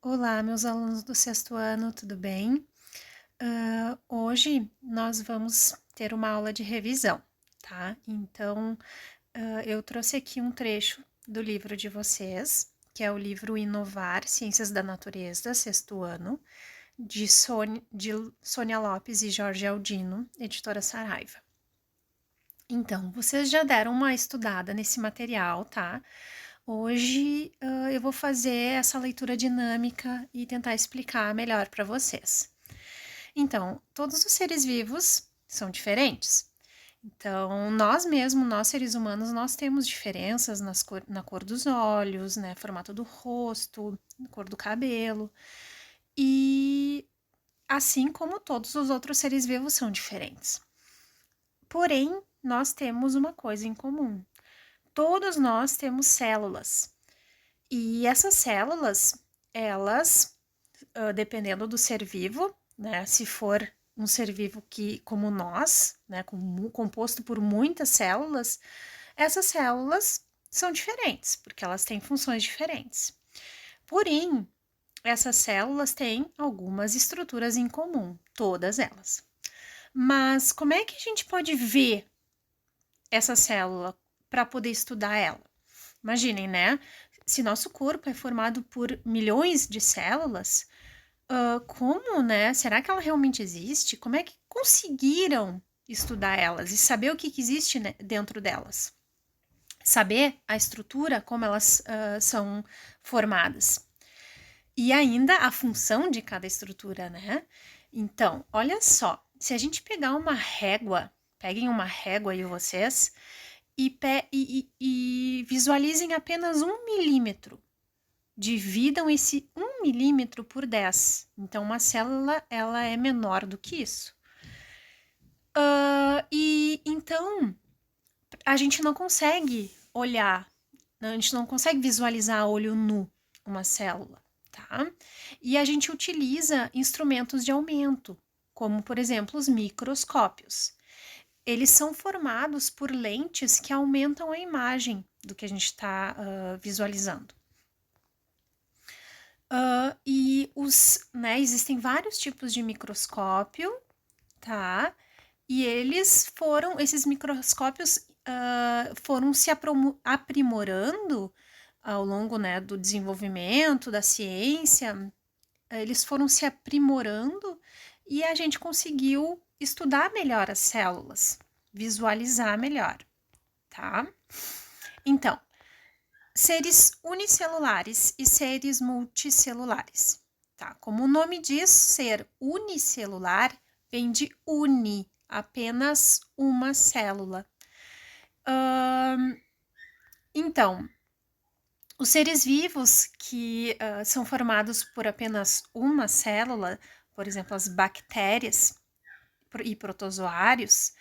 Olá, meus alunos do sexto ano, tudo bem? Hoje nós vamos ter uma aula de revisão, tá? Então, eu trouxe aqui um trecho do livro de vocês, que é o livro Inovar, Ciências da Natureza, sexto ano, de Sônia Lopes e Jorge Aldino, editora Saraiva. Então, vocês já deram uma estudada nesse material, tá? Hoje eu vou fazer essa leitura dinâmica e tentar explicar melhor para vocês. Então, todos os seres vivos são diferentes. Então, nós mesmos, nós seres humanos, nós temos diferenças na cor dos olhos, né, formato do rosto, cor do cabelo. E assim como todos os outros seres vivos são diferentes. Porém, nós temos uma coisa em comum. Todos nós temos células. E essas células, elas, dependendo do ser vivo, né, se for um ser vivo que, como nós, né, composto por muitas células, essas células são diferentes, porque elas têm funções diferentes. Porém, essas células têm algumas estruturas em comum, todas elas. Mas como é que a gente pode ver essa célula para poder estudar ela? Imaginem, né? Se nosso corpo é formado por milhões de células, como, né? Será que ela realmente existe? Como é que conseguiram estudar elas e saber o que existe, né, dentro delas? Saber a estrutura, como elas são formadas. E ainda a função de cada estrutura, né? Então, olha só, se a gente pegar uma régua, peguem uma régua aí vocês, e visualizem apenas 1 milímetro. Dividam esse 1 milímetro por 10. Então, uma célula ela é menor do que isso. E então, a gente não consegue olhar, a gente não consegue visualizar a olho nu uma célula, tá? E a gente utiliza instrumentos de aumento, como, por exemplo, os microscópios. Eles são formados por lentes que aumentam a imagem do que a gente está visualizando. Né, existem vários tipos de microscópio, tá? E esses microscópios foram se aprimorando ao longo, né, do desenvolvimento da ciência. Eles foram se aprimorando e a gente conseguiu estudar melhor as células, visualizar melhor, tá? Então, seres unicelulares e seres multicelulares, tá? Como o nome diz, ser unicelular vem de uni, apenas uma célula. Então, os seres vivos que são formados por apenas uma célula, por exemplo, as bactérias e protozoários,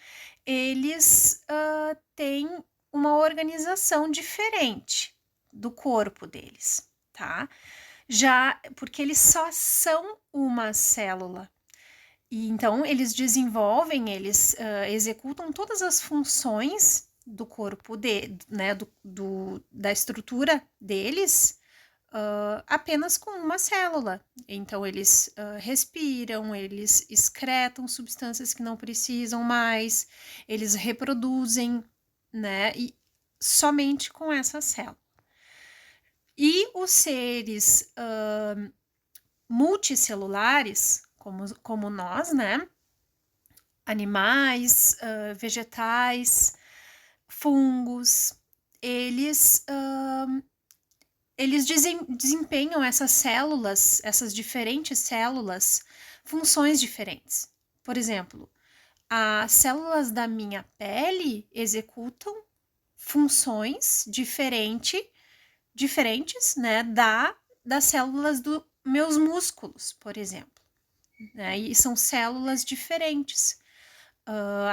eles têm uma organização diferente do corpo deles, tá? Já porque eles só são uma célula. E então eles desenvolvem, eles executam todas as funções do corpo né, da estrutura deles apenas com uma célula. Então eles respiram, eles excretam substâncias que não precisam mais, eles reproduzem, né? E somente com essa célula. E os seres multicelulares, como nós, né? Animais, vegetais, fungos, eles desempenham essas células, essas diferentes células, funções diferentes. Por exemplo, as células da minha pele executam funções diferentes, né, das células dos meus músculos, por exemplo. Né, e são células diferentes.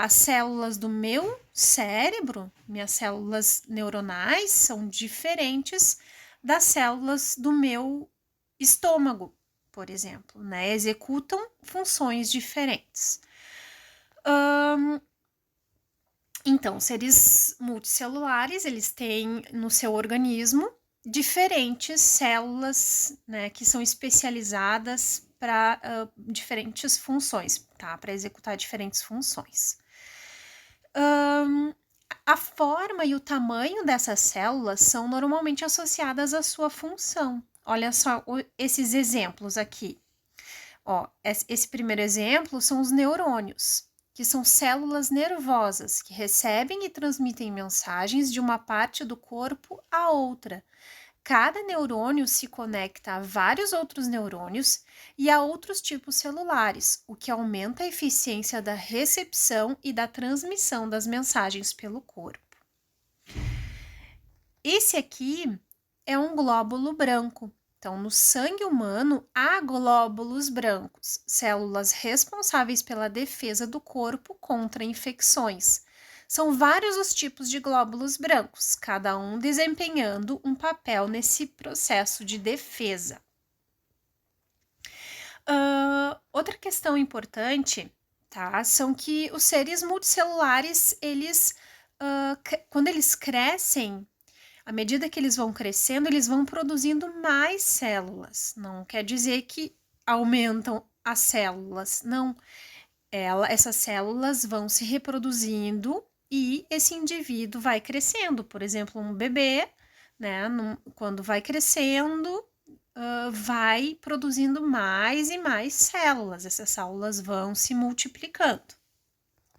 As células do meu cérebro, minhas células neuronais, são diferentes das células do meu estômago, por exemplo, né? Executam funções diferentes. Então, seres multicelulares, eles têm no seu organismo diferentes células, né, que são especializadas para diferentes funções, tá? Para executar diferentes funções. A forma e o tamanho dessas células são normalmente associadas à sua função. Olha só esses exemplos aqui. Ó, esse primeiro exemplo são os neurônios, que são células nervosas que recebem e transmitem mensagens de uma parte do corpo a outra. Cada neurônio se conecta a vários outros neurônios e a outros tipos celulares, o que aumenta a eficiência da recepção e da transmissão das mensagens pelo corpo. Esse aqui é um glóbulo branco. Então, no sangue humano, há glóbulos brancos, células responsáveis pela defesa do corpo contra infecções. São vários os tipos de glóbulos brancos, cada um desempenhando um papel nesse processo de defesa. Outra questão importante, tá, são que os seres multicelulares, quando eles crescem, à medida que eles vão crescendo, eles vão produzindo mais células. Não quer dizer que aumentam as células, não. Essas células vão se reproduzindo e esse indivíduo vai crescendo. Por exemplo, um bebê, né, quando vai crescendo, vai produzindo mais e mais células. Essas células vão se multiplicando,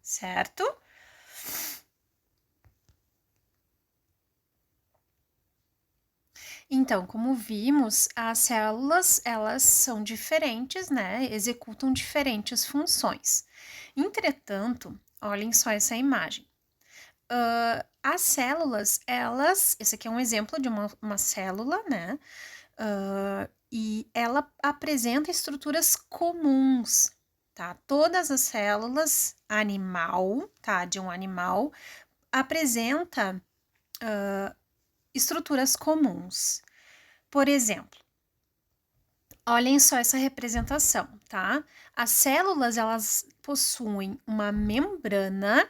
certo? Então, como vimos, as células, elas são diferentes, né? Executam diferentes funções. Entretanto, olhem só essa imagem. As células, esse aqui é um exemplo de uma célula, né? E ela apresenta estruturas comuns, tá? Todas as células de um animal, apresenta estruturas comuns. Por exemplo, olhem só essa representação, tá? As células, elas possuem uma membrana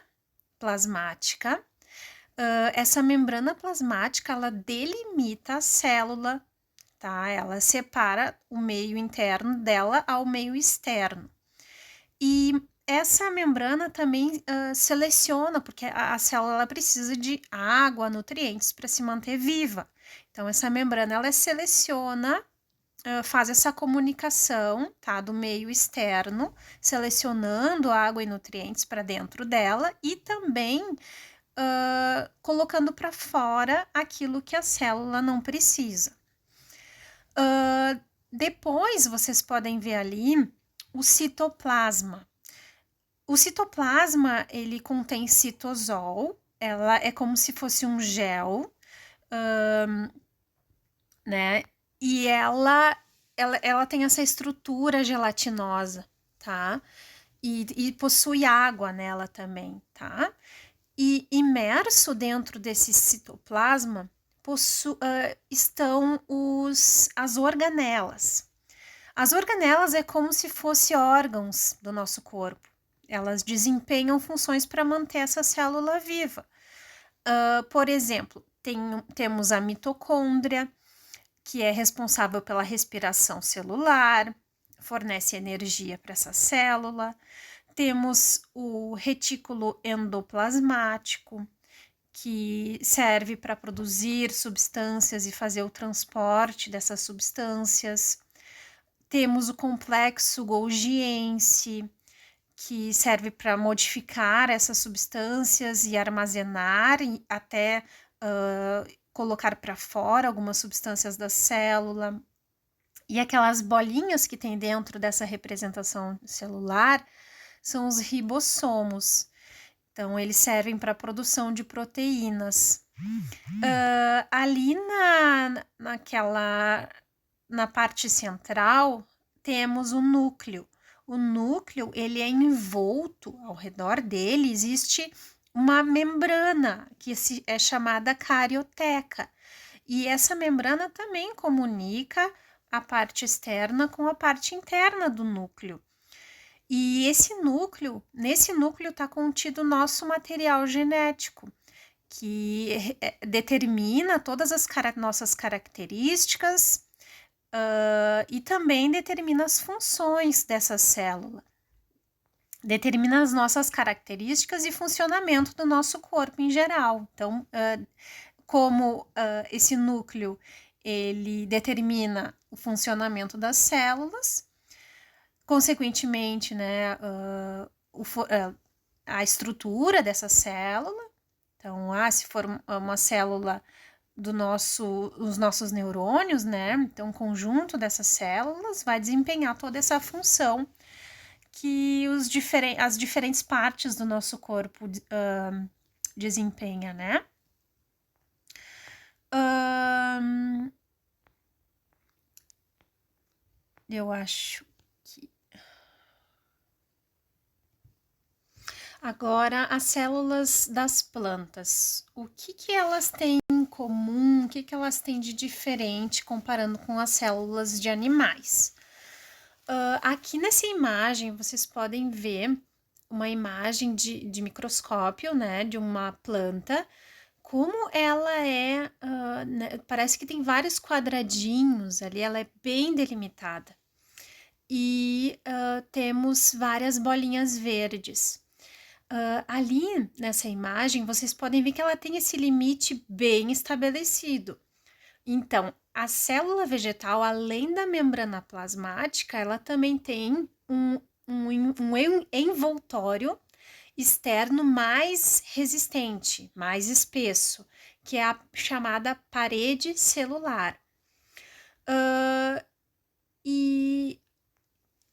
plasmática. Essa membrana plasmática, ela delimita a célula, tá? Ela separa o meio interno dela ao meio externo. E essa membrana também seleciona, porque a célula ela precisa de água, nutrientes para se manter viva. Então, essa membrana ela seleciona, faz essa comunicação, tá, do meio externo, selecionando água e nutrientes para dentro dela e também colocando para fora aquilo que a célula não precisa. Depois, vocês podem ver ali o citoplasma. O citoplasma, ele contém citosol, ela é como se fosse um gel, né? E ela tem essa estrutura gelatinosa, tá? E possui água nela também, tá? E imerso dentro desse citoplasma estão as organelas. As organelas é como se fossem órgãos do nosso corpo. Elas desempenham funções para manter essa célula viva. Por exemplo, temos a mitocôndria, que é responsável pela respiração celular, fornece energia para essa célula. Temos o retículo endoplasmático, que serve para produzir substâncias e fazer o transporte dessas substâncias. Temos o complexo golgiense, que serve para modificar essas substâncias e armazenar e até colocar para fora algumas substâncias da célula. E aquelas bolinhas que tem dentro dessa representação celular são os ribossomos. Então, eles servem para a produção de proteínas. Ali na parte central, temos o núcleo. O núcleo, ele é envolto, ao redor dele existe uma membrana, que é chamada carioteca. E essa membrana também comunica a parte externa com a parte interna do núcleo. E nesse núcleo está contido o nosso material genético. que determina todas as nossas características e também determina as funções dessa célula. Determina as nossas características e funcionamento do nosso corpo em geral. Então, como esse núcleo ele determina o funcionamento das células, consequentemente, né, a estrutura dessa célula. Então, se for uma célula os nossos neurônios, né? Então, o conjunto dessas células vai desempenhar toda essa função que as diferentes partes do nosso corpo desempenha, né? Eu acho que... Agora, as células das plantas. O que elas têm em comum? O que elas têm de diferente comparando com as células de animais? Aqui nessa imagem, vocês podem ver uma imagem de microscópio, né, de uma planta, como ela é, né, parece que tem vários quadradinhos ali, ela é bem delimitada. E temos várias bolinhas verdes. Ali nessa imagem, vocês podem ver que ela tem esse limite bem estabelecido. Então, a célula vegetal, além da membrana plasmática, ela também tem um envoltório externo mais resistente, mais espesso, que é a chamada parede celular.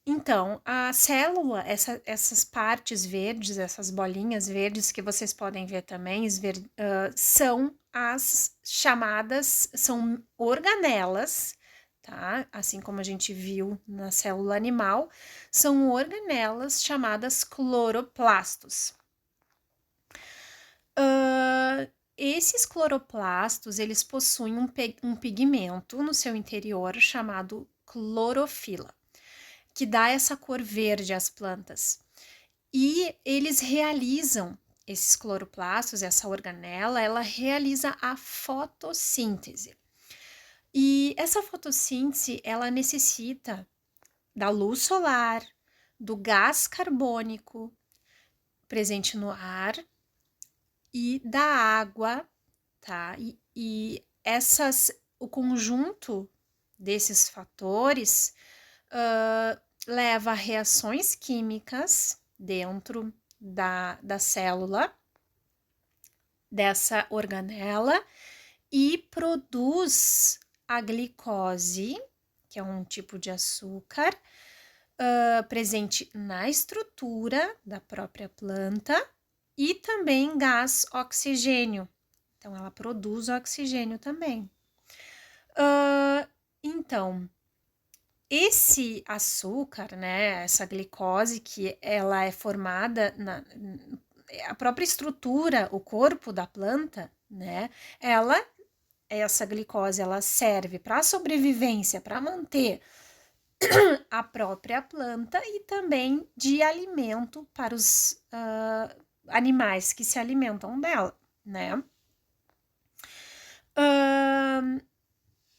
Então, a célula, essas partes verdes, essas bolinhas verdes que vocês podem ver também, são as chamadas, são organelas, tá? Assim como a gente viu na célula animal, são organelas chamadas cloroplastos. Esses cloroplastos, eles possuem um pigmento no seu interior chamado clorofila, que dá essa cor verde às plantas. E eles realizam, esses cloroplastos, essa organela, ela realiza a fotossíntese. E essa fotossíntese, ela necessita da luz solar, do gás carbônico presente no ar e da água, tá? E o conjunto desses fatores leva a reações químicas dentro da célula dessa organela e produz a glicose, que é um tipo de açúcar presente na estrutura da própria planta e também gás oxigênio. Então, ela produz oxigênio também. Então, esse açúcar, né, essa glicose, que ela é formada a própria estrutura, o corpo da planta, né, essa glicose, ela serve para a sobrevivência, para manter a própria planta e também de alimento para os animais que se alimentam dela, né.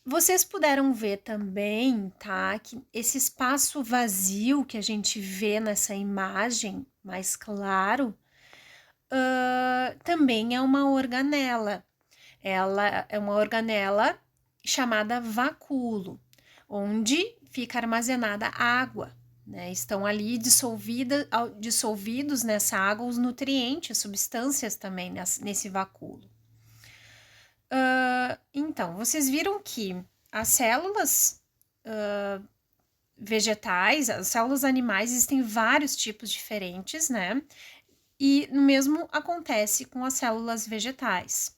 Vocês puderam ver também, tá, que esse espaço vazio que a gente vê nessa imagem mais claro, também é uma organela. Ela é uma organela chamada vacúolo, onde fica armazenada água, né? Estão ali dissolvidos nessa água os nutrientes, substâncias também nesse vacúolo. Então, vocês viram que as células vegetais, as células animais, existem vários tipos diferentes, né? E o mesmo acontece com as células vegetais.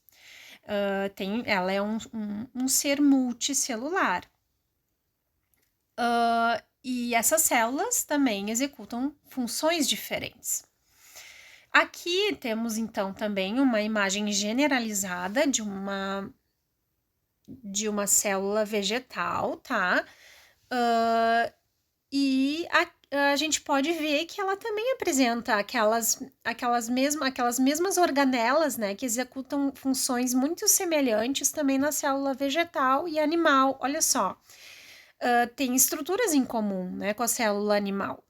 Ela é um ser multicelular. E essas células também executam funções diferentes. Aqui temos, então, também uma imagem generalizada de uma célula vegetal, tá? E a gente pode ver que ela também apresenta aquelas mesmas organelas, né, que executam funções muito semelhantes também na célula vegetal e animal. Olha só, tem estruturas em comum, né, com a célula animal.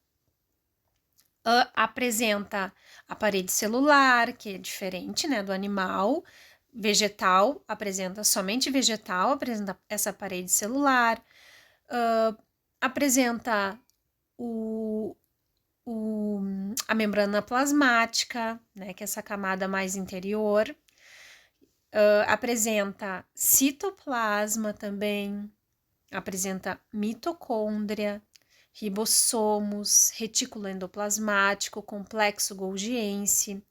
Apresenta a parede celular, que é diferente, né, do animal. Vegetal apresenta somente vegetal, apresenta essa parede celular. Apresenta o, a membrana plasmática, né, que é essa camada mais interior. Apresenta citoplasma também, apresenta mitocôndria, ribossomos, retículo endoplasmático, complexo golgiense,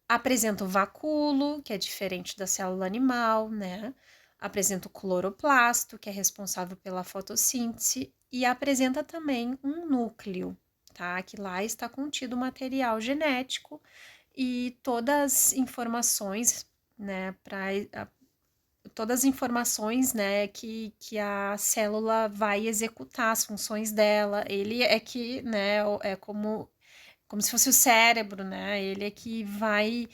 apresenta o vacúolo, que é diferente da célula animal, né? Apresenta o cloroplasto, que é responsável pela fotossíntese, e apresenta também um núcleo, tá? Que lá está contido o material genético e todas as informações, né, todas as informações, né, que a célula vai executar as funções dela. Ele é que, né, é como se fosse o cérebro, né? Ele é que vai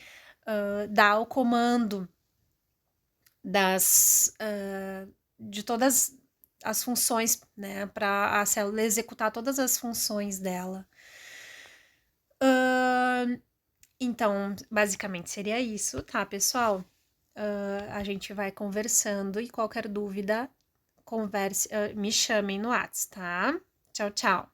dar o comando de todas as funções, né? Para a célula executar todas as funções dela. Então, basicamente seria isso, tá, pessoal? A gente vai conversando e qualquer dúvida, converse, me chamem no WhatsApp, tá? Tchau, tchau.